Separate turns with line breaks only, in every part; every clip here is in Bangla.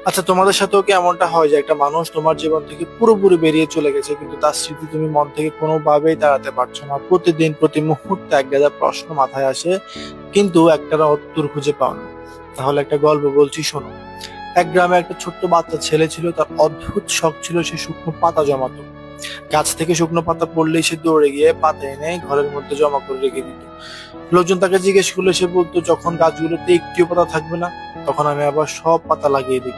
আচ্ছা, তোমাদের সাথেও কি এমনটা হয় যে একটা মানুষ তোমার জীবন থেকে পুরোপুরি বেরিয়ে চলে গেছে, কিন্তু তার স্মৃতি তুমি মন থেকে কোনোভাবেই তাড়াতে পারছো না? প্রতিদিন প্রতি মুহূর্তে এক গাদা প্রশ্ন মাথায় আসে, কিন্তু একটারও উত্তর খুঁজে পাও না। তাহলে একটা গল্প বলছি, শোনো। এক গ্রামে একটা ছোট্ট বাচ্চা ছেলে ছিল। তার অদ্ভুত শখ ছিল সে শুকনো পাতা জমাতো। গাছ থেকে শুকনো পাতা পড়লেই সে দৌড়ে গিয়ে পাতা এনে ঘরের মধ্যে জমা করে রেখে দিত। লোকজন তাকে জিজ্ঞেস করলে সে বলতো, যখন গাছগুলোতে একটিও পাতা থাকবে না, তখন আমি আবার সব পাতা লাগিয়ে দিব।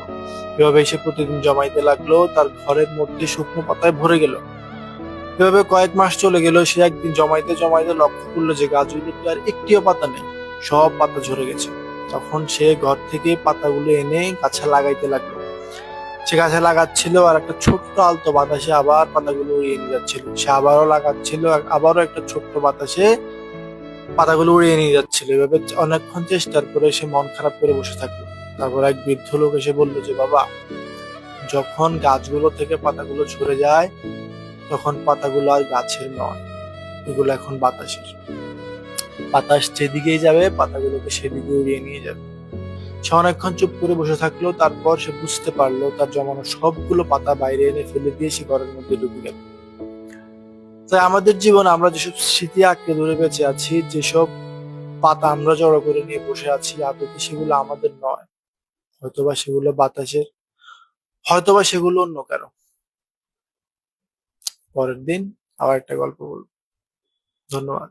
এভাবে সে প্রতিদিন জমাইতে লাগলো, তার ঘরের মধ্যে শুকনো পাতায় ভরে গেল। এভাবে কয়েক মাস চলে গেল। সে একদিন জমাইতে জমাইতে লক্ষ্য করলো যে গাছগুলোতে আর একটিও পাতা নেই, সব পাতা ঝরে গেছে। তখন সে ঘর থেকে পাতাগুলো এনে গাছে লাগাইতে লাগলো। সে গাছে লাগাচ্ছিল, আর একটা ছোট্ট আলতো বাতাসে আবার পাতাগুলো উড়িয়ে নিয়ে যাচ্ছিল। সে আবারও লাগাচ্ছিল, আর আবারও একটা ছোট্ট বাতাসে পাতাগুলো উড়িয়ে নিয়ে যাচ্ছিল। এভাবে অনেকক্ষণ চেষ্টার পরে সে মন খারাপ করে বসে থাকলো। তারপর এক বৃদ্ধ লোক এসে বলল যে, বাবা, যখন গাছগুলো থেকে পাতাগুলো ঝরে যায়, তখন পাতাগুলো আর গাছের নয়, এগুলো এখন বাতাসের। বাতাস যেদিকেই যাবে পাতাগুলোকে সেদিকে উড়িয়ে নিয়ে যাবে। সে অনেকক্ষণ চুপ করে বসে থাকলো। তারপর সে বুঝতে পারলো তার জমানো সবগুলো পাতা বাইরে এনে ফেলে দিয়ে সে ঘরের মধ্যে ঢুকে গেল। তাই আমাদের জীবনে আমরা যেসব স্মৃতি আঁকড়ে ধরে বেঁচে আছি, যেসব পাতা আমরা জড়ো করে নিয়ে বসে আছি, আদতে সেগুলো আমাদের নয়। হয়তোবা সেগুলো বাতাসের, হয়তোবা সেগুলো অন্য কারো। পরের দিন আবার একটা গল্প বলবো। ধন্যবাদ।